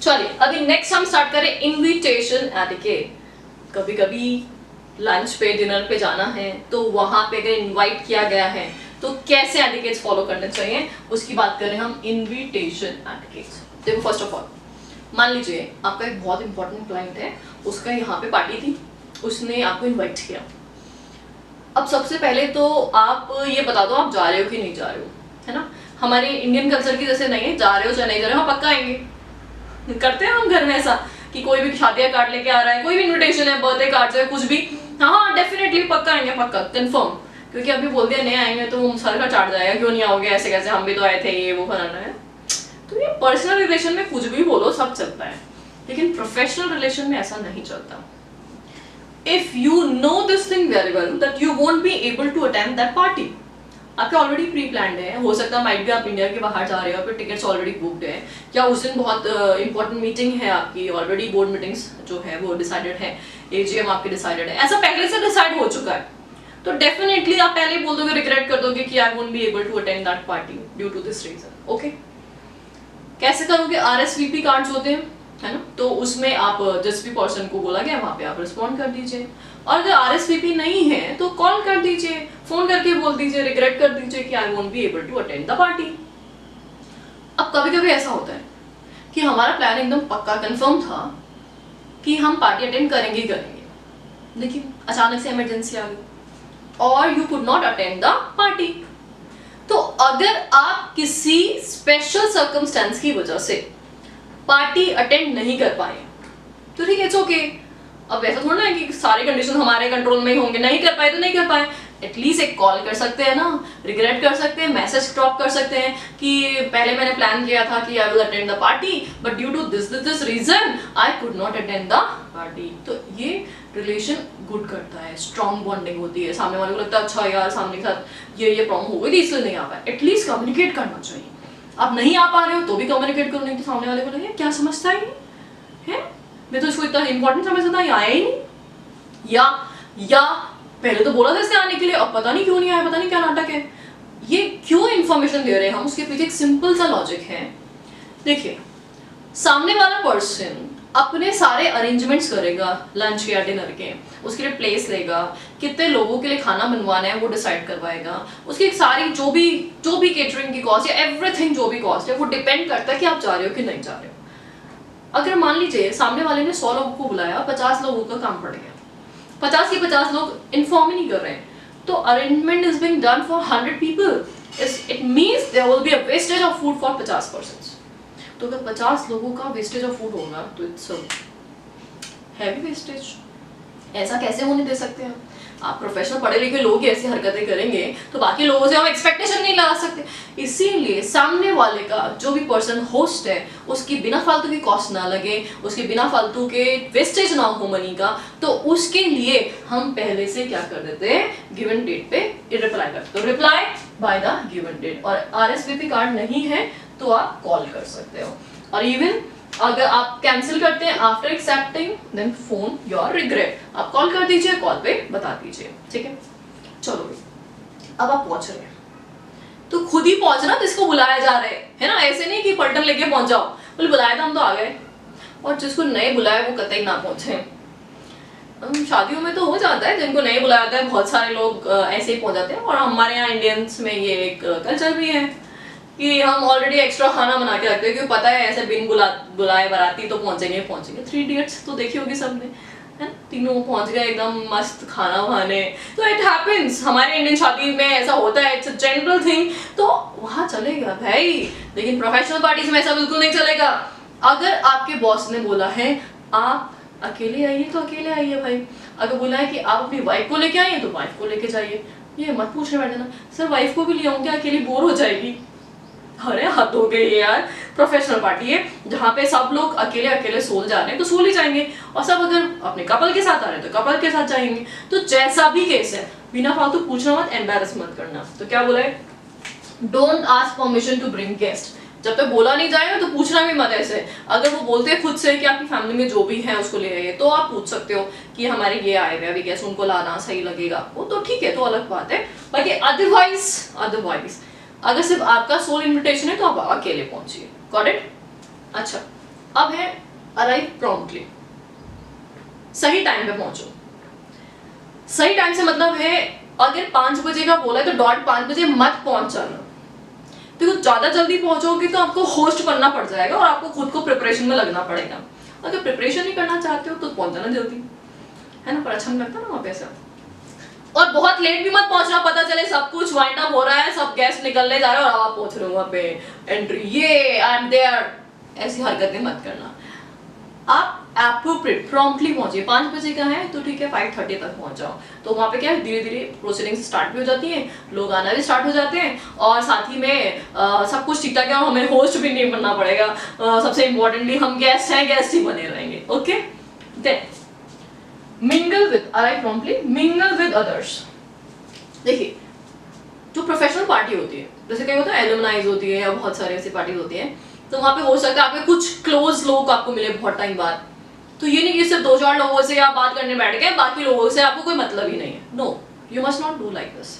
चलिए अभी नेक्स्ट हम स्टार्ट करें इनविटेशन एटिकेट. कभी कभी लंच पे, डिनर पे जाना है तो वहां पे अगर इनवाइट किया गया है तो कैसे एटिकेट्स फॉलो करने चाहिए, उसकी बात करें हम. Invitation etiquettes. देखो फर्स्ट ऑफ ऑल, मान लीजिए आपका एक बहुत इंपॉर्टेंट क्लाइंट है, उसका यहाँ पे पार्टी थी, उसने आपको इनवाइट किया. अब सबसे पहले तो आप ये बता दो आप जा रहे हो कि नहीं जा रहे हो, है ना. हमारे इंडियन कल्चर की जैसे नहीं है, जा रहे हो चाहे नहीं जा रहे हो, हाँ पक्का आएंगे. करते हैं हम घर में ऐसा कि कोई भी शादियां कार्ड लेके आ रहा है, कोई भी इनविटेशन है, बर्थडे कार्ड है, कुछ भी, हाँ डेफिनेटली पक्का आएंगे, पक्का कंफर्म. क्योंकि अभी बोल दिया नहीं आएंगे तो सर का चाट जाएगा, क्यों नहीं आओगे, ऐसे कैसे, हम भी तो आए थे, ये वो फलाना है. तो ये पर्सनल रिलेशन में कुछ भी बोलो सब चलता है, लेकिन प्रोफेशनल रिलेशन में ऐसा नहीं चलता. If you know this thing very well that you won't be able to attend that party, आपके ऑलरेडी प्री प्लान्ड है, हो सकता है माइट भी आप इंडिया के बाहर जा रहे हो, फिर टिकट्स ऑलरेडी बुक्ड है, या उस दिन बहुत इंपॉर्टेंट मीटिंग है आपकी, ऑलरेडी बोर्ड मीटिंग्स जो है वो डिसाइडेड है, एजीएम आपके डिसाइडेड है, ऐसा पहले से डिसाइड हो चुका है. तो डेफिनेटली आप पहले बोल दोगे, रिग्रेट कर दोगे कि I won't be able to attend that party due to this reason. Okay, कैसे करोगे? RSVP कार्ड्स होते हैं, है ना. तो उसमें आप जिस भी पर्सन को बोला गया वहां पे आप रिस्पॉन्ड कर दीजिए. और अगर RSVP नहीं है तो कॉल कर दीजिए, फोन करके बोल दीजिए, रिग्रेट कर दीजिए कि I won't be able to attend the party. अब कभी कभी ऐसा होता है कि हमारा प्लान एकदम पक्का कंफर्म था कि हम पार्टी अटेंड करेंगे ही करेंगे, लेकिन अचानक से इमरजेंसी आ गई और you could not attend the party. तो अगर आप किसी स्पेशल सर्कमस्टेंस की वजह से पार्टी अटेंड नहीं कर पाए तो ठीक है, इट्स ओके. अब ऐसा थोड़ा ना है कि सारे कंडीशन हमारे कंट्रोल में ही होंगे, नहीं कर पाए तो नहीं कर पाए. एटलीस्ट एक कॉल कर सकते हैं ना, रिग्रेट कर सकते हैं, मैसेज ड्रॉप कर सकते हैं कि पहले मैंने प्लान किया था कि I will attend the party but due to this reason I could not attend the party. तो ये रिलेशन गुड करता है, स्ट्रॉन्ग बॉन्डिंग होती है. सामने वाले को लगता है अच्छा यार सामने के साथ ये प्रॉब्लम हो गई थी इसलिए नहीं आ पाया. एटलीस्ट कम्युनिकेट करना चाहिए. आप नहीं आ पा रहे हो तो भी कम्युनिकेट करो, नहीं तो सामने वाले को लगे क्या समझता है, मैं तो इसको इतना इंपॉर्टेंट समझता था, ये आया ही नहीं, या पहले तो बोला था इससे आने के लिए, अब पता नहीं क्यों नहीं आया, पता नहीं क्या नाटक है. ये क्यों इंफॉर्मेशन दे रहे हैं हम, उसके पीछे एक सिंपल सा लॉजिक है. देखिए, सामने वाला पर्सन अपने सारे अरेंजमेंट्स करेगा लंच के या डिनर के, उसके लिए प्लेस लेगा, कितने लोगों के लिए खाना बनवाना है वो डिसाइड करवाएगा, उसकी सारी जो भी केटरिंग की कॉस्ट या एवरीथिंग जो भी कॉस्ट है वो डिपेंड करता है कि आप जा रहे हो कि नहीं जा रहे हो. अगर मान लीजिए सामने वाले ने 100 लोगों को बुलाया, 50 लोगों का काम पड़ गया, 50 के 50 लोग इन्फॉर्म ही नहीं कर रहे हैं, तो arrangement is being done for 100 people. It means there will be a wastage of food for 50 persons. तो अगर 50 लोगों का वेस्टेज ऑफ फूड होगा तो इट्स हैवी वेस्टेज. ऐसा कैसे होने दे सकते हैं? आप प्रोफेशनल पढ़े लिखे लोग ही ऐसी हरकतें करेंगे तो बाकी लोगों से हम एक्सपेक्टेशन नहीं लगा सकते. इसीलिए सामने वाले का जो भी पर्सन होस्ट है उसकी बिना फालतू की कॉस्ट ना लगे, उसके बिना फालतू के वेस्टेज ना हो मनी का, तो उसके लिए हम पहले से क्या कर देते हैं, गिवन डेट पे रिप्लाई करते हो, reply by the given date. और RSVP कार्ड नहीं है तो आप कॉल कर सकते हो. और इवन अगर आप कैंसिल करते हैं after accepting then phone your regret, आप कॉल कर दीजिए, कॉल पे बता दीजिए. ठीक है, चलो अब आप पहुंच रहे हैं तो खुद ही पहुंचना जिसको बुलाया जा रहा है ना. ऐसे नहीं कि पलटन लेके पहुंच जाओ, बोले बुलाया था हम तो आ गए. और जिसको नहीं बुलाया वो कतई ना पहुंचे. शादियों में तो हो जाता है, जिनको नहीं बुलाया जाता है बहुत सारे लोग ऐसे ही पहुंच जाते हैं। और हमारे यहाँ इंडियंस में ये एक कल्चर भी है कि हम ऑलरेडी एक्स्ट्रा खाना बना के रखते हैं, क्योंकि पता है ऐसे बिन बुलाए बाराती तो पहुंचेंगे। 3 इडियट्स तो देखी होगी सबने, है, तीनों पहुंच गए एकदम मस्त खाना खाने। तो इट हैपेंस, हमारे इंडियन शादी में ऐसा होता है, इट्स अ जनरल थिंग, तो वहां चलेगा भाई। लेकिन प्रोफेशनल पार्टीज में ऐसा बिल्कुल नहीं चलेगा। अगर आपके बॉस ने बोला है आप अकेले आइए तो अकेले आइए भाई। अगर बोला है कि आप अपनी वाइफ को लेके आइए तो वाइफ को लेके जाइए। ये मत पूछने बैठे ना सर वाइफ को भी ले आऊंगी, अकेली बोर हो जाएगी। अरे हद हो गई यार, प्रोफेशनल पार्टी है जहाँ पे सब लोग अकेले अकेले सोल जा रहे हैं तो सोल ही जाएंगे, और सब अगर अपने कपल के साथ आ रहे हैं तो कपल के साथ जाएंगे। तो जैसा भी केस है, बिना फालतू पूछना मत, एम्बैरस मत करना। तो क्या बोला है, don't ask permission to bring guest. जब तक बोला नहीं जाएगा तो पूछना भी मत ऐसे। अगर वो बोलते हैं खुद से कि आपकी फैमिली में जो भी है उसको ले आइए, तो आप पूछ सकते हो कि हमारे ये आए हुए अभी गेस्ट, उनको लाना सही लगेगा आपको, तो ठीक है, तो अलग बात है। बाकी अदरवाइज अगर सिर्फ आपका सोल इन्विटेशन है तो आप अकेले पहुंचिए। Got it? अच्छा, अब है अराइव प्रॉम्प्टली, सही टाइम पे पहुंचो। सही टाइम से मतलब है अगर 5 बजे का बोला है तो डॉट 5 बजे मत पहुंच जाना। देखो ज्यादा जल्दी पहुंचोगे तो आपको होस्ट बनना पड़ जाएगा और आपको खुद को प्रिपरेशन में लगना पड़ेगा। अगर प्रिपरेशन ही करना चाहते हो तो पहुंच जाना जल्दी, है ना, पर अच्छा नहीं लगता ना वहां पे ऐसा। और बहुत लेट भी मत पहुंचना, पता चले सब कुछ वाइंड अप हो रहा है, सब गेस्ट निकलने जा रहे हैं और आप पहुंच रहे हो वहां पे एंट्री, ये आई एम देयर, ऐसी हरकतें मत करना। आप एप्रोप्रिएट प्रॉम्प्टली पहुंचिए। 5 बजे का है तो ठीक है 5:30 तक पहुंच जाओ। तो वहां पे क्या है, धीरे धीरे प्रोसीडिंग्स स्टार्ट भी हो जाती हैं, लोग आना भी स्टार्ट हो जाते हैं, और साथ ही में सब कुछ ठीक ठाक है और हमें होस्ट भी नहीं बनना पड़ेगा। सबसे इंपॉर्टेंटली हम गेस्ट हैं, गेस्ट ही बने रहेंगे। Okay, then mingle with, arrive promptly, mingle with others. देखिए जो प्रोफेशनल पार्टी होती है, जैसे क्या होता है एलुमनाइज होती है या बहुत सारी ऐसी पार्टी होती है, तो वहां पे हो सकता है आपके कुछ क्लोज लोग आपको मिले बहुत टाइम बाद। तो ये नहीं कि सिर्फ 2-4 लोगों से आप बात करने बैठ गए, बाकी लोगों से आपको कोई मतलब ही नहीं है। No, you must not do like this.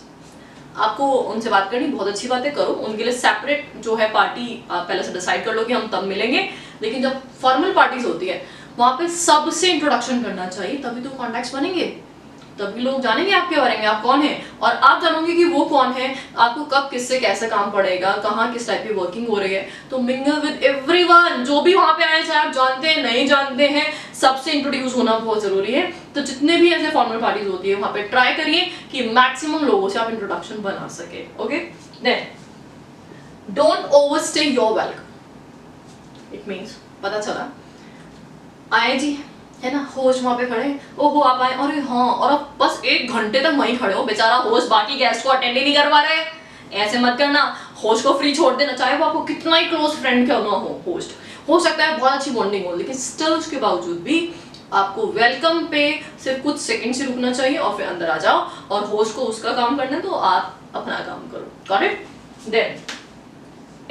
आपको उनसे बात करनी, बहुत अच्छी बातें करो, उनके लिए सेपरेट जो है पार्टी आप पहले से डिसाइड कर लो कि हम तब मिलेंगे। लेकिन जब फॉर्मल पार्टीज होती है वहां पे सबसे इंट्रोडक्शन करना चाहिए, तभी तो कॉन्टैक्ट्स बनेंगे, तभी लोग जानेंगे आपके बारे में, आप कौन है, और आप जानोगे कि वो कौन है, आपको कब किससे कैसे काम पड़ेगा, कहाँ किस टाइप की वर्किंग हो रही है। तो मिंगल विद एवरीवन, जो भी वहां पे आए, चाहे आप जानते हैं नहीं जानते हैं, सबसे इंट्रोड्यूस होना बहुत जरूरी है। तो जितने भी ऐसे फॉर्मल पार्टीज होती है वहां पे ट्राई करिए कि मैक्सिमम लोगों से आप इंट्रोडक्शन बना सके। Okay, then don't overstay your welcome. It means पता चला आए जी, है ना, होस्ट वहां पे खड़े, ओहो आप आए, अरे हाँ, और आप बस 1 घंटे तक वहीं खड़े हो, बेचारा होस्ट बाकी गेस्ट को अटेंड ही नहीं कर पा रहे। ऐसे मत करना, होस्ट को फ्री छोड़ देना, चाहे वो आपको कितना ही क्लोज फ्रेंड क्यों ना हो। होस्ट हो सकता है बहुत अच्छी बॉन्डिंग हो, लेकिन स्टिल उसके बावजूद भी आपको वेलकम पे सिर्फ कुछ सेकंड से रुकना चाहिए और फिर अंदर आ जाओ, और होस्ट को उसका काम करना है तो आप अपना काम करो। Got it? Then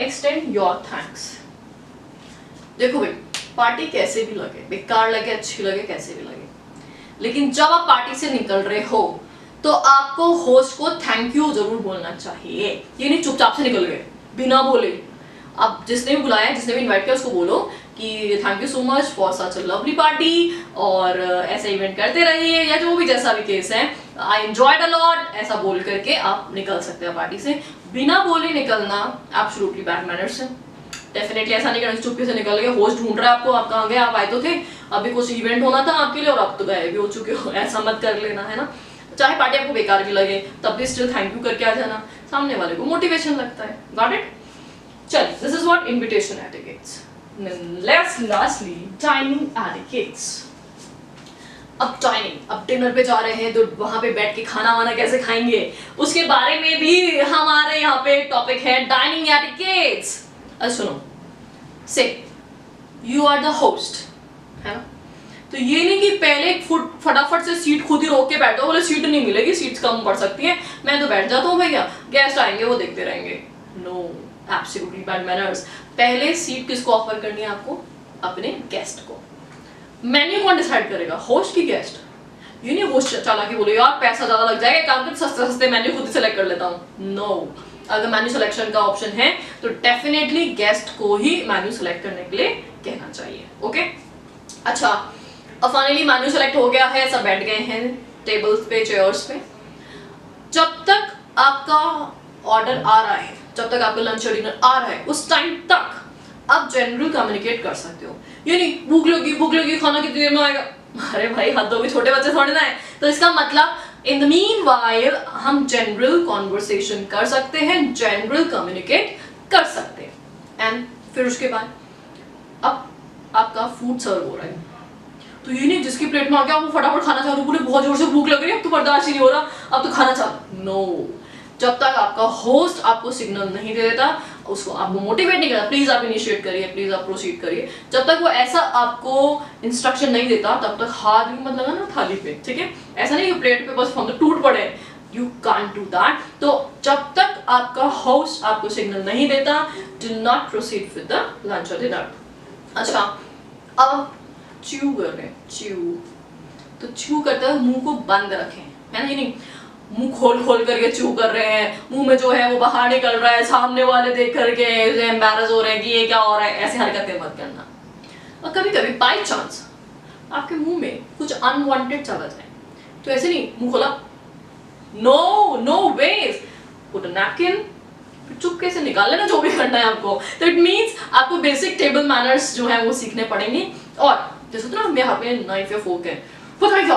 extend your thanks. देखो भाई, पार्टी कैसे भी लगे, बेकार लगे, अच्छी लगे, कैसे भी लगे, लेकिन जब आप पार्टी से निकल रहे हो तो आपको होस्ट को थैंक यू जरूर बोलना चाहिए। ये नहीं चुपचाप से निकल गए बिना बोले। अब जिसने भी बुलाया, जिसने भी इनवाइट किया, उसको बोलो कि thank you so much for such a lovely party, और ऐसे इवेंट करते रहिए, या जो भी जैसा भी केस है, आई एंजॉयड अ लॉट, ऐसा बोल करके आप निकल सकते हैं पार्टी से। बिना बोले निकलना एब्सोल्युटली बैड मैनर्स है। डेफिनेटली ऐसा नहीं करना चुपके से निकल गए, होस्ट ढूंढ रहा है आपको, आप कहाँ गए, आप आए तो थे, अभी कुछ इवेंट होना था आपके लिए और आप तो गए भी हो चुके हो, ऐसा मत कर लेना, है ना। चाहे पार्टी आपको बेकार भी लगे तब भी स्टिल थैंक यू करके आ जाना, सामने वाले को मोटिवेशन लगता है। Got it? चलिए, this is what invitation etiquettes. Lastly dining etiquettes. अब डाइनिंग, अब डिनर पे जा रहे हैं तो वहां पे बैठ के खाना वाना कैसे खाएंगे, उसके बारे में भी हमारे यहाँ पे टॉपिक है, डाइनिंग एटिकेट्स। सुनो, से यू आर द होस्ट, है ना, तो ये नहीं कि पहले फटाफट से सीट खुद ही रोक के बैठो, बोले सीट नहीं मिलेगी, सीट्स कम पड़ सकती है, मैं तो बैठ जाता हूँ भैया, गेस्ट आएंगे वो देखते रहेंगे। No, absolutely bad manners. पहले सीट किसको ऑफर करनी है आपको? अपने गेस्ट को। मेन्यू कौन डिसाइड करेगा? होस्ट की गेस्ट? ये नहीं होस्ट चला के बोले यार पैसा ज्यादा लग जाएगा, काम कर सस्ते सस्ते मेन्यू खुद ही सेलेक्ट कर लेता हूँ। नो, अगर मेन्यू सिलेक्शन का ऑप्शन है तो डेफिनेटली गेस्ट को ही मेन्यू सिलेक्ट करने के लिए कहना चाहिए। ओके, अच्छा, अब फाइनली मेन्यू सेलेक्ट हो गया है, सब बैठ गए हैं टेबल्स पे, चेयर्स पे। जब तक आपका ऑर्डर आ रहा है, जब तक आपका लंच और डिनर आ रहा है, उस टाइम तक आप जनरल कम्युनिकेट कर सकते हो। ये नहीं भूख लगी खाना कितनी देर में आएगा, अरे भाई हद होगी, छोटे बच्चे थोड़े ना है। तो इसका मतलब इन द मीनवाइल हम जनरल कॉन्वर्सेशन कर सकते हैं, जनरल कम्युनिकेट कर सकते हैं। एंड फिर उसके बाद अब आपका फूड सर्व हो रहा है, तो ये नहीं जिसकी प्लेट में आ गया वो फटाफट खाना चालू, बोले बहुत जोर से भूख लग रही है, अब तो बर्दाश्त ही नहीं हो रहा, अब तो खाना चालू। नो, जब तक आपका होस्ट आपको सिग्नल नहीं दे देता, उसको आपको मोटिवेट नहीं करता, प्लीज आप इनिशिएट करिए, प्लीज आप प्रोसीड करिए, जब तक वो ऐसा आपको इंस्ट्रक्शन नहीं देता तब तक हाथ भी मत लगाना थाली पे, ठीक है? ऐसा नहीं कि प्लेट पे बस हम तो टूट पड़े, यू कांट डू दैट। तो जब तक आपका होस्ट आपको सिग्नल नहीं देता, do not proceed with the lunch और डिनर। अच्छा, अब च्यू कर रहे हैं, च्यू, तो च्यू करते हुए मुंह को बंद रखें, है ना? ये नहीं मुंह खोल खोल करके च्यू कर रहे हैं, मुंह में जो है वो बाहर निकल रहा है, सामने वाले देख करके एम्बैरस हो रहे हैं कि ये क्या हो रहा है, ऐसी हरकतें मत करना। और कभी कभी बाय चांस आपके मुंह में कुछ अनवांटेड चला जाए, तो ऐसे नहीं मुंह खोला, no ways, put a napkin, फिर चुपके से निकाल लेना जो भी करना है आपको। तो इट मीन्स आपको बेसिक टेबल मैनर्स जो है वो सीखने पड़ेंगे। और जैसे तो ना यहाँ पे नाइफ या फोर्क है, पता है क्या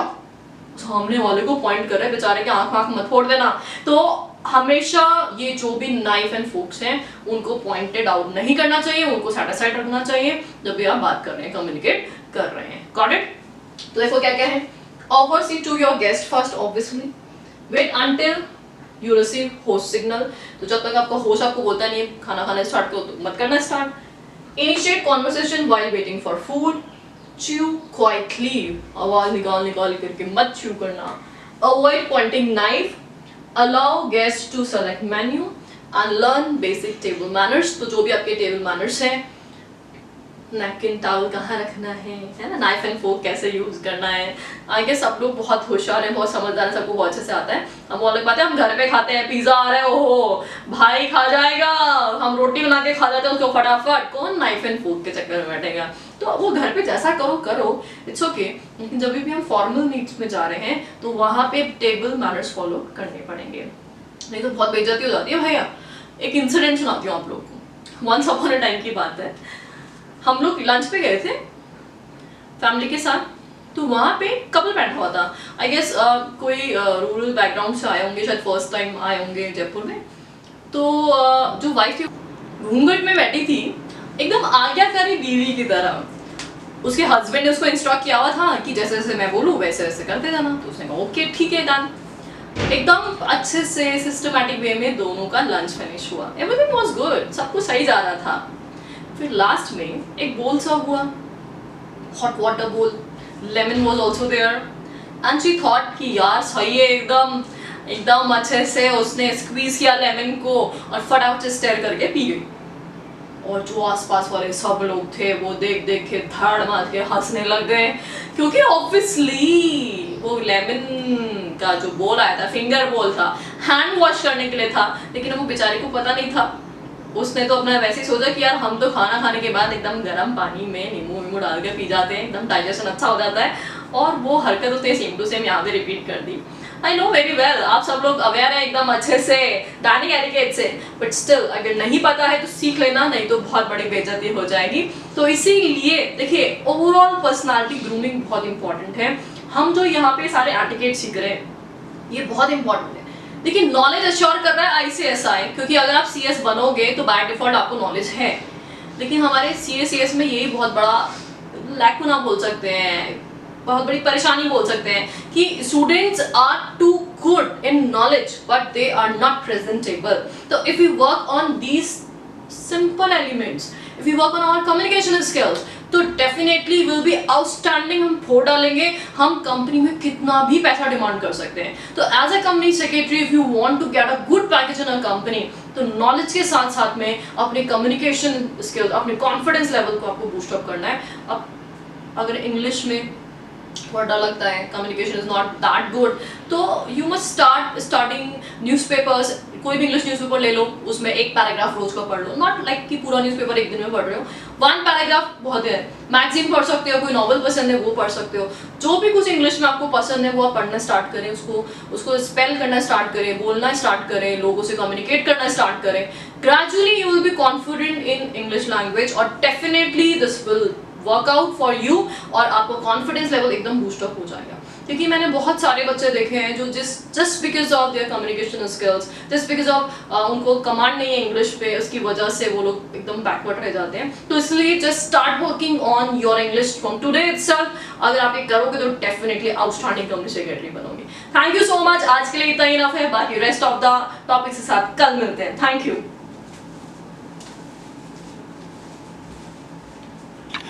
सामने वाले को पॉइंट कर रहे हैं, बेचारे के आंख मत फोड़ देना। तो हमेशा ये जो भी नाइफ एंड फोर्क्स हैं उनको पॉइंटेड आउट नहीं करना चाहिए, उनको साइड साइड रखना चाहिए जब भी आप बात कर रहे हैं, कम्युनिकेट कर रहे हैं। Got it? तो देखो क्या क्या है। Offer seat to your guest first, obviously wait until you receive host signal. तो जब तक आपका होस्ट आपको बोलता नहीं है खाना खाना स्टार्ट करो, तो मत करना start. Initiate conversation while waiting for food. Chew quietly, आवाज निकाल निकाल करके मत च्यू करना। Avoid pointing knife. Allow guest to select menu and learn basic table manners. तो जो भी आपके टेबल मैनर्स हैं, नैपकिन टॉवल कहाँ रखना है ना, नाइफ एंड फोर्क कैसे यूज करना है। आई गेस सब लोग बहुत होशियार हैं, बहुत समझदार हैं, सबको बहुत अच्छे से आता है। हम वो अलग बात है, हम घर पे खाते हैं, पिज्जा आ रहा है, ओहो भाई खा जाएगा, हम रोटी बना के खा जाते हैं उसको फटाफट, कौन नाइफ एंड फोर्क के चक्कर में बैठेगा। तो वो घर पे जैसा करो, इट्स ओके। लेकिन जब भी हम फॉर्मल मीट्स में जा रहे हैं तो वहाँ पे टेबल मैनर्स फॉलो करने पड़ेंगे, नहीं तो बहुत बेइज्जती हो जाती है भैया। एक इंसिडेंट सुनाती हूँ आप लोग को। वंस अपॉन अ टाइम की बात है, हम लोग लंच पे गए थे फैमिली के साथ, तो वहाँ पे कपल बैठा हुआ था। आई गेस कोई रूरल बैकग्राउंड से आए होंगे, शायद फर्स्ट टाइम आए होंगे जयपुर में। तो जो वाइफ थी घूंघट में बैठी थी, एकदम आज्ञाकारी बीवी की तरह। उसके हस्बैंड ने उसको इंस्ट्रक्ट किया हुआ था कि जैसे जैसे मैं बोलूँ वैसे वैसे करते जाना। तो उसने कहा ओके ठीक है डन। एकदम अच्छे से सिस्टमैटिक वे में दोनों का लंच फिनिश हुआ, एवरीथिंग वाज गुड, सब कुछ सही जा रहा था। फिर लास्ट में एक बोल सर्व हुआ, hot water bowl, lemon was also there and she thought कि यार सही है, एकदम अच्छे से उसने स्क्वीज किया लेमन को और फटाफट से स्टेयर करके पी गई। और जो आसपास वाले सब लोग थे वो देख देख के धड़ मार के हंसने लग गए, क्योंकि ऑब्वियसली वो लेमन का जो बोल आया था फिंगर बोल था, हैंड वॉश करने के लिए था, लेकिन वो बेचारे को पता नहीं था। उसने तो अपना वैसे ही सोचा कि यार हम तो खाना खाने के बाद एकदम गर्म पानी में नींबू वींबू डाल के पी जाते हैं, एकदम डाइजेशन अच्छा हो जाता है, और वो हरकत उसने सेम टू सेम यहाँ पे रिपीट कर दी। आई नो वेरी वेल, आप सब लोग अवेयर हैं एकदम अच्छे से डाइनिंग एटिकेट से, बट स्टिल अगर नहीं पता है तो सीख लेना, नहीं तो बहुत बड़ी बेइज्जती हो जाएगी। तो इसीलिए देखिए ओवरऑल पर्सनालिटी ग्रूमिंग बहुत इंपॉर्टेंट है। हम जो यहाँ पे सारे एटिकेट सीख रहे हैं ये बहुत इंपॉर्टेंट है। देखिए नॉलेज अश्योर कर रहा है ICSI, क्योंकि अगर आप CS बनोगे तो बाय डिफॉल्ट आपको नॉलेज है, लेकिन हमारे CS में यही बहुत बड़ा लैकुना बोल सकते हैं, बहुत बड़ी परेशानी बोल सकते हैं कि students are too good in knowledge but they are not presentable. तो if you work on these simple elements, if you work on our communication skills, तो डेफिनेटली विल बी आउटस्टैंडिंग। हम फोड़ डालेंगे, हम कंपनी में कितना भी पैसा डिमांड कर सकते हैं। तो as a company secretary if you want to get a good package in a company, तो नॉलेज के साथ साथ में अपने कम्युनिकेशन स्किल्स, अपने कॉन्फिडेंस लेवल को आपको बूस्ट अप करना है। अब अगर इंग्लिश में थोड़ा डर लगता है, communication is not that good, तो यू मस्ट स्टार्टिंग न्यूज़पेपर्स, कोई भी इंग्लिश न्यूज़पेपर ले लो, उसमें एक पैराग्राफ रोज का पढ़ लो, नॉट लाइक कि पूरा न्यूज़पेपर एक दिन में पढ़ रहे हो, 1 पैराग्राफ बहुत है। मैगजीन पढ़ सकते हो, कोई नॉवल पसंद है वो पढ़ सकते हो, जो भी कुछ इंग्लिश में आपको पसंद है वो आप पढ़ना स्टार्ट करें, उसको स्पेल करना स्टार्ट करें, बोलना स्टार्ट करें, लोगों से कम्युनिकेट करना स्टार्ट करें। Gradually you will be confident in English language और definitely this will work out for you और आपका कॉन्फिडेंस लेवल एकदम बूस्टअप हो जाएगा। क्योंकि मैंने बहुत सारे बच्चे देखे हैं जो just because of their communication skills, just because of उनको कमांड नहीं है इंग्लिश पे, उसकी वजह से वो लोग एकदम बैकवर्ड रह जाते हैं। तो इसलिए just start working on your English from today itself. अगर आप ये करोगे तो डेफिनेटली आउटस्टैंडिंग कंपनी सेक्रेटरी बनोगे। थैंक यू सो मच, आज के लिए इतना ही इनफ है, बाकी रेस्ट ऑफ द टॉपिक्स के साथ कल मिलते हैं। Thank you.